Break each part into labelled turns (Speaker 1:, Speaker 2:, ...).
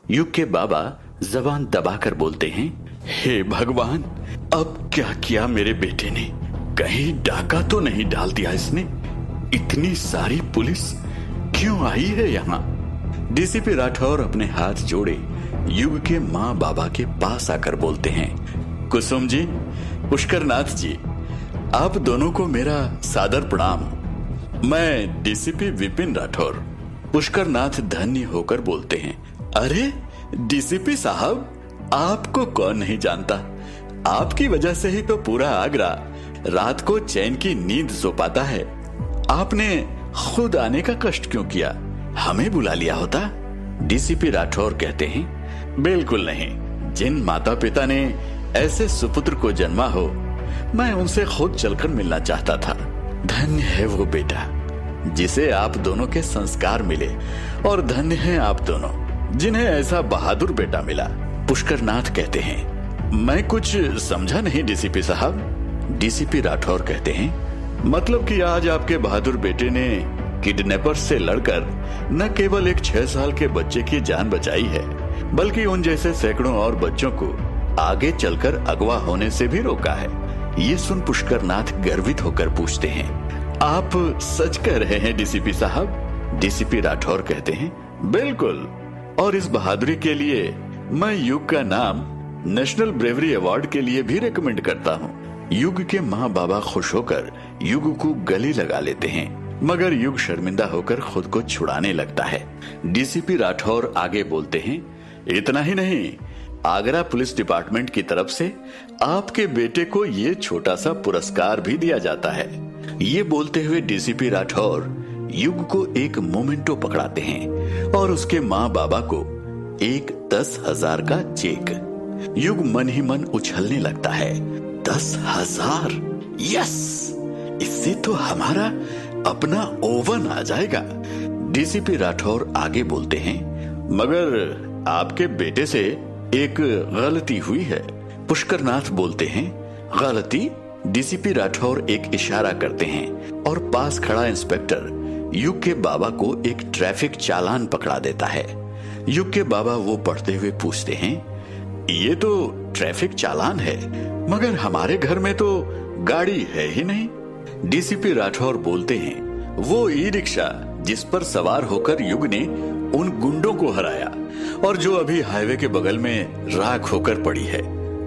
Speaker 1: युग के बाबा जबान दबाकर बोलते हैं, हे भगवान, अब क्या किया मेरे बेटे ने? कहीं डाका तो नहीं डाल दिया इसने? इतनी सारी पुलिस क्यों आई है यहाँ? डीसीपी राठौर अपने हाथ जोड़े युग के माँ बाबा के पास आकर बोलते हैं, कुसुम जी, पुष्करनाथ जी, आप दोनों को मेरा सादर प्रणाम। मैं डीसीपी विपिन राठौर। पुष्करनाथ धन्य होकर बोलते हैं, अरे डीसीपी साहब, आपको कौन नहीं जानता? आपकी वजह से ही तो पूरा आगरा रात को चैन की नींद सो पाता है। आपने खुद आने का कष्ट क्यों किया? हमें बुला लिया होता। डीसीपी राठौर कहते हैं, बिल्कुल नहीं। जिन माता पिता ने ऐसे सुपुत्र को जन्मा हो, मैं उनसे खुद चलकर मिलना चाहता था। धन्य है वो बेटा जिसे आप दोनों के संस्कार मिले, और धन्य हैं आप दोनों जिन्हें ऐसा बहादुर बेटा मिला। पुष्करनाथ कहते हैं, मैं कुछ समझा नहीं डीसीपी साहब। डीसीपी राठौर कहते हैं, मतलब कि आज आपके बहादुर बेटे ने किडनैपर्स से लड़कर न केवल एक 6 साल के बच्चे की जान बचाई है, बल्कि उन जैसे सैकड़ों और बच्चों को आगे चलकर अगवा होने से भी रोका है। ये सुन पुष्करनाथ गर्वित होकर पूछते हैं, आप सच कह रहे हैं डीसीपी साहब? डीसीपी राठौर कहते हैं, बिल्कुल, और इस बहादुरी के लिए मैं युग का नाम नेशनल ब्रेवरी अवार्ड के लिए भी रेकमेंड करता हूँ। युग के माँ बाबा खुश होकर युग को गले लगा लेते हैं, मगर युग शर्मिंदा होकर खुद को छुड़ाने लगता है। डीसीपी राठौर आगे बोलते हैं, इतना ही नहीं, आगरा पुलिस डिपार्टमेंट की तरफ से आपके बेटे को ये छोटा सा पुरस्कार भी दिया जाता है। ये बोलते हुए डीसीपी राठौर युग को एक मोमेंटो पकड़ाते हैं और उसके माँ बाबा को एक 10,000 का चेक। युग मन ही मन उछलने लगता है। 10,000! यस, इससे तो हमारा अपना ओवन आ जाएगा। डीसीपी राठौर आगे बोलते हैं, मगर आपके बेटे से एक गलती हुई है। पुष्करनाथ बोलते हैं, गलती? डीसीपी राठौर एक इशारा करते हैं और पास खड़ा इंस्पेक्टर युग के बाबा को एक ट्रैफिक चालान पकड़ा देता है। युग के बाबा वो पढ़ते हुए पूछते हैं, ये तो ट्रैफिक चालान है, मगर हमारे घर में तो गाड़ी है ही नहीं। डीसीपी राठौर बोलते हैं, वो ई रिक्शा जिस पर सवार होकर युग ने उन गुंडों को हराया और जो अभी हाईवे के बगल में राख होकर पड़ी है,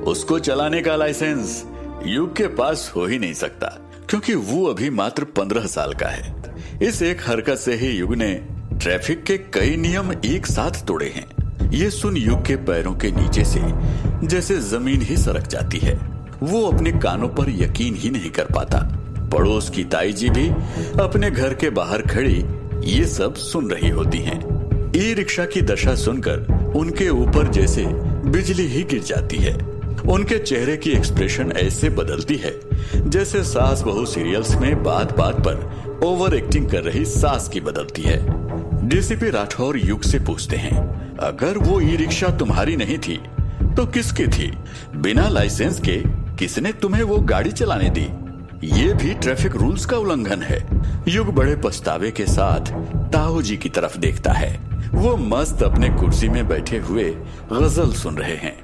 Speaker 1: उसको चलाने का लाइसेंस युग के पास हो ही नहीं सकता, क्योंकि वो अभी मात्र 15 साल का है। इस एक हरकत से ही युग ने ट्रैफिक के कई नियम एक साथ तोड़े हैं। ये सुन युग के पैरों के नीचे से जैसे जमीन ही सरक जाती है। वो अपने कानों पर यकीन ही नहीं कर पाता। पड़ोस की ताई जी भी अपने घर के बाहर खड़ी ये सब सुन रही होती हैं। ई रिक्शा की दशा सुनकर उनके ऊपर जैसे बिजली ही गिर जाती है। उनके चेहरे की एक्सप्रेशन ऐसे बदलती है जैसे सास बहू सीरियल्स में बात बात पर ओवर एक्टिंग कर रही सास की बदलती है। डीसीपी राठौर युग से पूछते हैं, अगर वो ई रिक्शा तुम्हारी नहीं थी तो किसकी थी? बिना लाइसेंस के किसने तुम्हें वो गाड़ी चलाने दी? ये भी ट्रैफिक रूल्स का उल्लंघन है। युग बड़े पछतावे के साथ ताऊ जी की तरफ देखता है। वो मस्त अपने कुर्सी में बैठे हुए गजल सुन रहे हैं।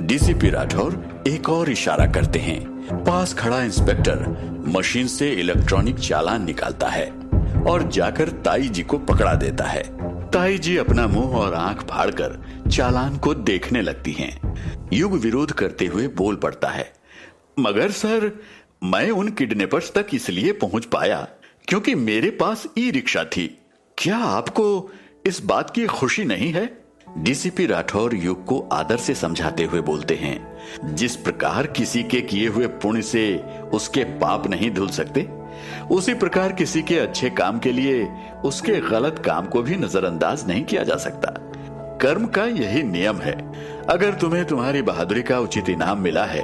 Speaker 1: डीसीपी राठौर एक और इशारा करते हैं। पास खड़ा इंस्पेक्टर मशीन से इलेक्ट्रॉनिक चालान निकालता है और जाकर ताई जी को पकड़ा देता है। ताई जी अपना मुंह और आंख फाड़कर चालान को देखने लगती हैं। युग विरोध करते हुए बोल पड़ता है, मगर सर, मैं उन किडनैपर्स तक इसलिए पहुंच पाया क्योंकि मेरे पास ई रिक्शा थी। क्या आपको इस बात की खुशी नहीं है? डीसीपी राठौर युग को आदर से समझाते हुए बोलते हैं, जिस प्रकार किसी के किए हुए पुण्य से उसके पाप नहीं धुल सकते, उसी प्रकार किसी के अच्छे काम के लिए उसके गलत काम को भी नजरअंदाज नहीं किया जा सकता। कर्म का यही नियम है। अगर तुम्हें तुम्हारी बहादुरी का उचित इनाम मिला है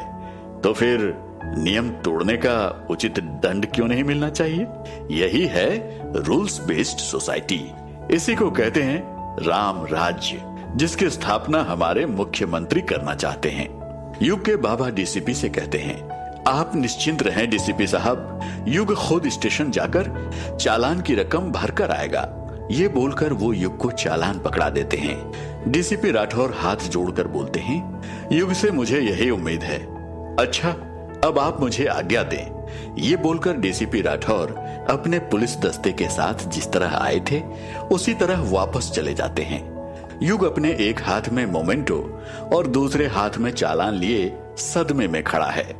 Speaker 1: तो फिर नियम तोड़ने का उचित दंड क्यों नहीं मिलना चाहिए? यही है रूल्स बेस्ड सोसाइटी। इसी को कहते हैं राम राज्य, जिसकी स्थापना हमारे मुख्यमंत्री करना चाहते हैं। युग के बाबा डीसीपी से कहते हैं, आप निश्चिंत रहें डीसीपी साहब, युग खुद स्टेशन जाकर चालान की रकम भर कर आएगा। ये बोलकर वो युग को चालान पकड़ा देते हैं। डीसीपी राठौर हाथ जोड़कर बोलते हैं, युग से मुझे यही उम्मीद है। अच्छा, अब आप मुझे आज्ञा दें। ये बोलकर डीसीपी राठौर अपने पुलिस दस्ते के साथ जिस तरह आए थे उसी तरह वापस चले जाते हैं। युग अपने एक हाथ में मोमेंटो और दूसरे हाथ में चालान लिए सदमे में खड़ा है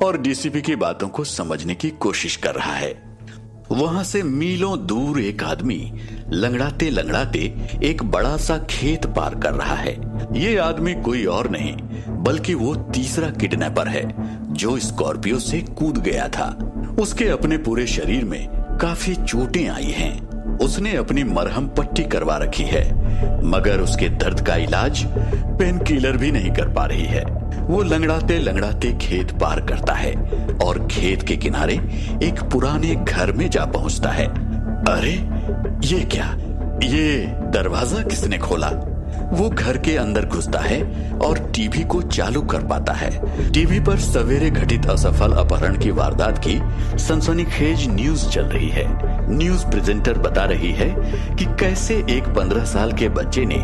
Speaker 1: और डीसीपी की बातों को समझने की कोशिश कर रहा है। वहां से मीलों दूर एक आदमी लंगड़ाते लंगड़ाते एक बड़ा सा खेत पार कर रहा है। ये आदमी कोई और नहीं बल्कि वो तीसरा किडनैपर है जो स्कॉर्पियो से कूद गया था। उसके अपने पूरे शरीर में काफी चोटें आई हैं। उसने अपनी मरहम पट्टी करवा रखी है मगर उसके दर्द का इलाज पेन किलर भी नहीं कर पा रही है। वो लंगड़ाते लंगड़ाते खेत पार करता है और खेत के किनारे एक पुराने घर में जा पहुंचता है। अरे ये क्या, ये दरवाजा किसने खोला? वो घर के अंदर घुसता है और टीवी को चालू कर पाता है। टीवी पर सवेरे घटित असफल अपहरण की वारदात की सनसनीखेज न्यूज चल रही है। न्यूज प्रेजेंटर बता रही है कि कैसे एक 15 साल के बच्चे ने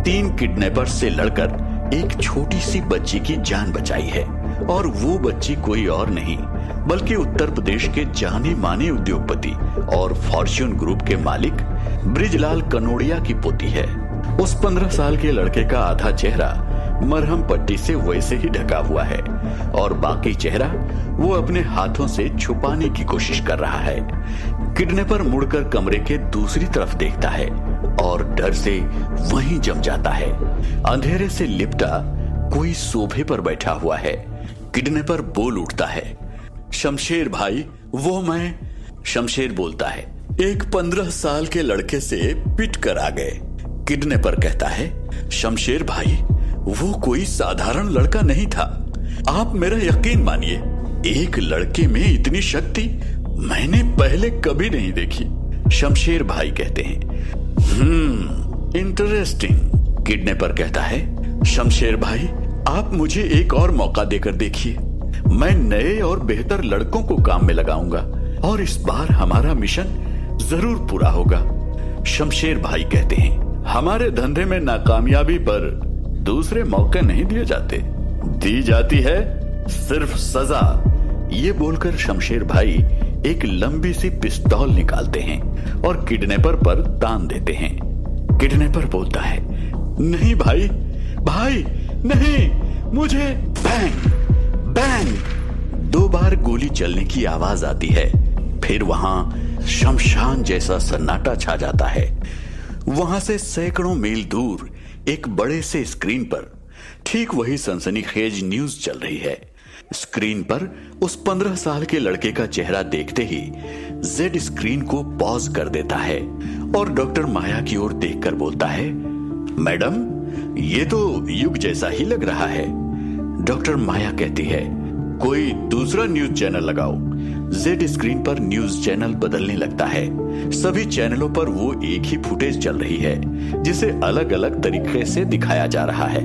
Speaker 1: 3 किडनैपर्स से लड़कर एक छोटी सी बच्ची की जान बचाई है और वो बच्ची कोई और नहीं बल्कि उत्तर प्रदेश के जाने माने उद्योगपति और फॉर्च्यून ग्रुप के मालिक ब्रिजलाल कनोडिया की पोती है। उस 15 साल के लड़के का आधा चेहरा मरहम पट्टी से वैसे ही ढका हुआ है और बाकी चेहरा वो अपने हाथों से छुपाने की कोशिश कर रहा है। किडनैपर मुड़कर कमरे के दूसरी तरफ देखता है और डर से वहीं जम जाता है। अंधेरे से लिपटा कोई सोफे पर बैठा हुआ है। किडनैपर बोल उठता है, शमशेर भाई, वो मैं। शमशेर बोलता है, एक 15 साल के लड़के से पिट कर आ गए। किडनैपर कहता है, शमशेर भाई, वो कोई साधारण लड़का नहीं था। आप मेरा यकीन मानिए, एक लड़के में इतनी शक्ति मैंने पहले कभी नहीं देखी। शमशेर भाई कहते हैं, इंटरेस्टिंग। किडनैपर कहता है, शमशेर भाई, आप मुझे एक और मौका देकर देखिए। मैं नए और बेहतर लड़कों को काम में लगाऊंगा और इस बार हमारा मिशन जरूर पूरा होगा। शमशेर भाई कहते हैं, हमारे धंधे में नाकामयाबी पर दूसरे मौके नहीं दिए जाते, दी जाती है सिर्फ सजा। ये बोलकर शमशेर भाई एक लंबी सी पिस्तौल निकालते हैं और किडनैपर पर तान देते हैं। किडनैपर बोलता है, नहीं भाई, भाई नहीं, मुझे। बैंग बैंग 2 बार गोली चलने की आवाज आती है। फिर वहां शमशान जैसा सन्नाटा छा जाता है। वहां से सैकड़ों मील दूर एक बड़े से स्क्रीन पर ठीक वही सनसनीखेज न्यूज चल रही है। स्क्रीन पर उस 15 साल के लड़के का चेहरा देखते ही जेड स्क्रीन को पॉज कर देता है और डॉक्टर माया की ओर देखकर बोलता है, मैडम, ये तो युग जैसा ही लग रहा है। डॉक्टर माया कहती है, कोई दूसरा न्यूज चैनल लगाओ। जेड स्क्रीन पर न्यूज चैनल बदलने लगता है। सभी चैनलों पर वो एक ही फुटेज चल रही है जिसे अलग अलग तरीके से दिखाया जा रहा है।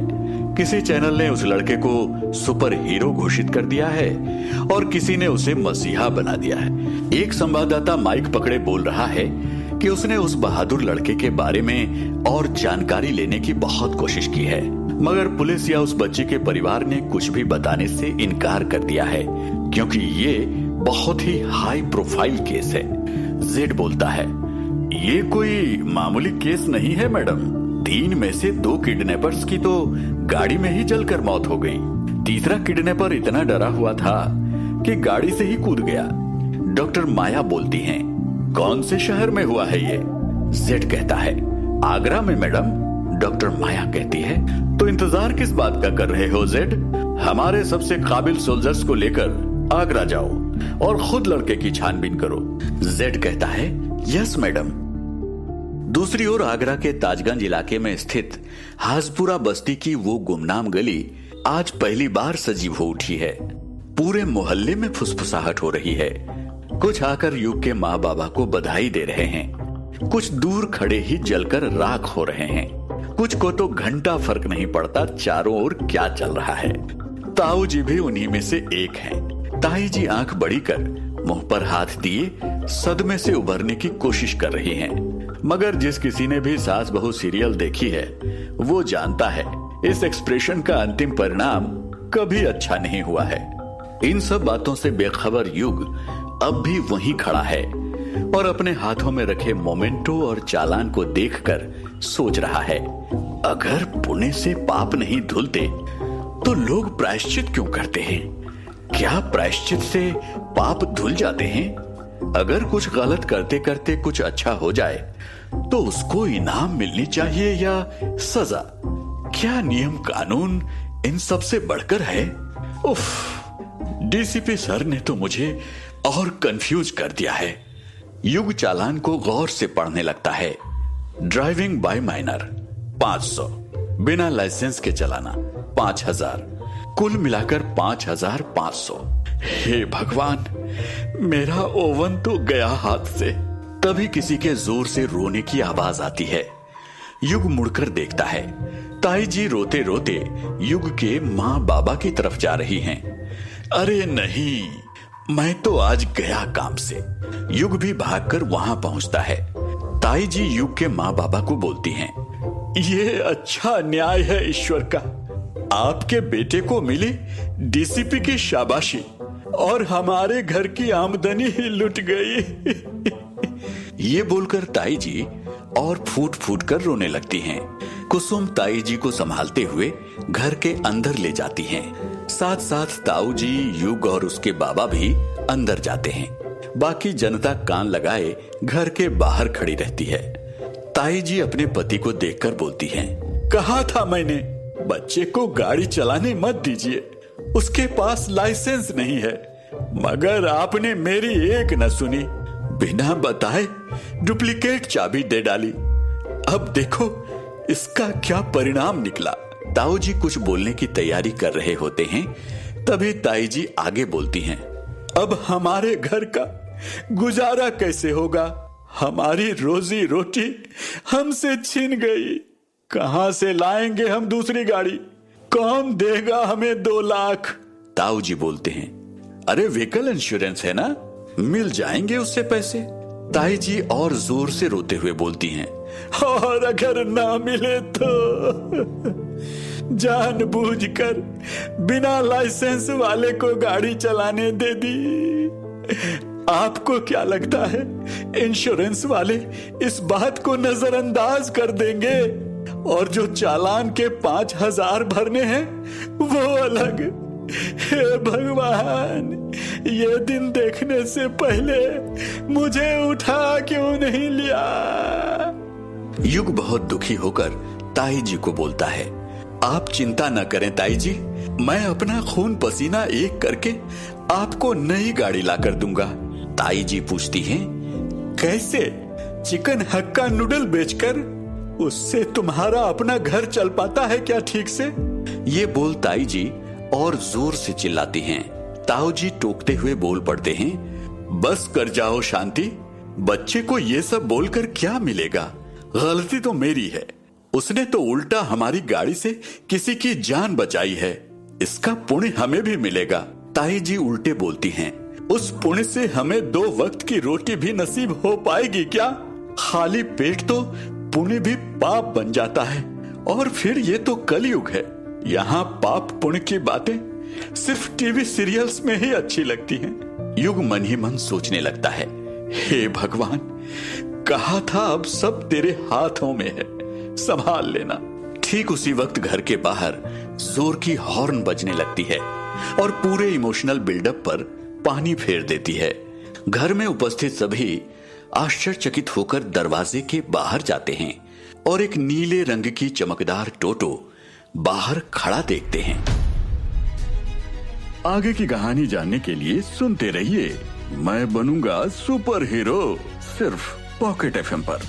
Speaker 1: किसी चैनल ने उस लड़के को सुपर हीरो घोषित कर दिया है और किसी ने उसे मसीहा बना दिया है। एक संवाददाता माइक पकड़े बोल रहा है कि उसने उस बहादुर लड़के के बारे में और जानकारी लेने की बहुत कोशिश की है मगर पुलिस या उस बच्चे के परिवार ने कुछ भी बताने से इनकार कर दिया है क्योंकि ये बहुत ही हाई प्रोफाइल केस है। जेड बोलता है, ये कोई मामूली केस नहीं है मैडम। 3 में से 2 किडनैपर्स की तो गाड़ी में ही जलकर मौत हो गई। तीसरा किडनैपर इतना डरा हुआ था कि गाड़ी से ही कूद गया। डॉक्टर माया बोलती हैं, कौन से शहर में हुआ है ये? जेड कहता है, आगरा में मैडम। डॉक्टर माया कहती है, तो इंतजार किस बात का कर रहे हो जेड? हमारे सबसे काबिल सोल्जर्स को लेकर आगरा जाओ और खुद लड़के की छानबीन करो। जेड कहता है, यस मैडम। दूसरी ओर आगरा के ताजगंज इलाके में स्थित हाजपुरा बस्ती की वो गुमनाम गली आज पहली बार सजीव हो उठी है। पूरे मोहल्ले में फुसफुसाहट हो रही है। कुछ आकर युग के माँ बाबा को बधाई दे रहे हैं, कुछ दूर खड़े ही जलकर राख हो रहे हैं, कुछ को तो घंटा फर्क नहीं पड़ता चारों ओर क्या चल रहा है। ताऊ जी भी उन्हीं में से एक हैं। ताई जी आंख बड़ी कर मुंह पर हाथ दिए सदमे से उभरने की कोशिश कर रही हैं। मगर जिस किसी ने भी सास बहू सीरियल देखी है वो जानता है इस एक्सप्रेशन का अंतिम परिणाम कभी अच्छा नहीं हुआ है। इन सब बातों से बेखबर युग अब भी वहीं खड़ा है और अपने हाथों में रखे मोमेंटो और चालान को देखकर सोच रहा है, अगर पुण्य से पाप नहीं धुलते तो लोग प्रायश्चित क्यों करते हैं? क्या प्रायश्चित से पाप धुल जाते हैं? अगर कुछ गलत करते करते कुछ अच्छा हो जाए तो उसको इनाम मिलनी चाहिए या सजा? क्या नियम कानून इन सब से बढ़कर है? उफ, डीसीपी सर ने तो मुझे और कंफ्यूज कर दिया है। युग चालान को गौर से पढ़ने लगता है। ड्राइविंग बाय माइनर 500, बिना लाइसेंस के चलाना 5000, कुल मिलाकर 5500। हे भगवान, मेरा ओवन तो गया हाथ से। तभी किसी के जोर से रोने की आवाज आती है। युग मुड़कर देखता है, ताई जी रोते रोते युग के माँ बाबा की तरफ जा रही हैं। अरे नहीं, मैं तो आज गया काम से। युग भी भागकर वहां पहुंचता है। ताई जी युग के माँ बाबा को बोलती हैं, ये अच्छा न्याय है ईश्वर का, आपके बेटे को मिली डीसीपी की शाबाशी और हमारे घर की आमदनी ही लुट गई। ये बोलकर ताई जी और फूट फूट कर रोने लगती हैं। कुसुम ताई जी को संभालते हुए घर के अंदर ले जाती हैं। साथ साथ ताऊ जी, युग और उसके बाबा भी अंदर जाते हैं। बाकी जनता कान लगाए घर के बाहर खड़ी रहती है। ताई जी अपने पति को देखकर बोलती हैं, कहा था मैंने बच्चे को गाड़ी चलाने मत दीजिए, उसके पास लाइसेंस नहीं है, मगर आपने मेरी एक न सुनी। बिना बताए डुप्लीकेट चाबी दे डाली। अब देखो इसका क्या परिणाम निकला। ताऊ जी कुछ बोलने की तैयारी कर रहे होते हैं, तभी ताई जी आगे बोलती हैं, अब हमारे घर का गुजारा कैसे होगा? हमारी रोजी रोटी हमसे छिन गई। कहां से लाएंगे हम दूसरी गाड़ी? कौन देगा हमें 2 लाख? ताऊ जी बोलते हैं, अरे व्हीकल इंश्योरेंस है ना, मिल जाएंगे उससे पैसे। ताई जी और जोर से रोते हुए बोलती हैं, और अगर ना मिले तो जानबूझकर बिना लाइसेंस वाले को गाड़ी चलाने दे दी। आपको क्या लगता है इंश्योरेंस वाले इस बात को नजरअंदाज कर देंगे? और जो चालान के 5000 भरने हैं वो अलग। हे भगवान, ये दिन देखने से पहले मुझे उठा क्यों नहीं लिया? युग बहुत दुखी होकर ताई जी को बोलता है, आप चिंता न करें ताई जी, मैं अपना खून पसीना एक करके आपको नई गाड़ी लाकर दूंगा। ताई जी पूछती हैं, कैसे? चिकन हक्का नूडल बेचकर? उससे तुम्हारा अपना घर चल पाता है क्या ठीक से? ये बोल ताई जी और जोर से चिल्लाती हैं। ताऊ जी टोकते हुए बोल पड़ते हैं, बस कर जाओ शांति, बच्चे को ये सब बोलकर क्या मिलेगा? गलती तो मेरी है, उसने तो उल्टा हमारी गाड़ी से किसी की जान बचाई है, इसका पुण्य हमें भी मिलेगा। ताई जी उल्टे बोलती हैं, उस पुण्य से हमें 2 वक्त की रोटी भी नसीब हो पाएगी क्या? खाली पेट तो पुण्य भी पाप बन जाता है, और फिर ये तो कलयुग है, यहाँ पाप पुण्य की बातें सिर्फ टीवी सीरियल्स में ही अच्छी लगती हैं। युग मन ही मन सोचने लगता है, हे भगवान, कहा था अब सब तेरे हाथों में है, संभाल लेना। ठीक उसी वक्त घर के बाहर जोर की हॉर्न बजने लगती है और पूरे इमोशनल बिल्डअप पर पानी फेर देती है। घर में उपस्थित सभी आश्चर्यचकित होकर दरवाजे के बाहर जाते हैं और एक नीले रंग की चमकदार टोटो बाहर खड़ा देखते हैं। आगे की कहानी जानने के लिए सुनते रहिए मैं बनूंगा सुपर हीरो, सिर्फ पॉकेट एफएम पर।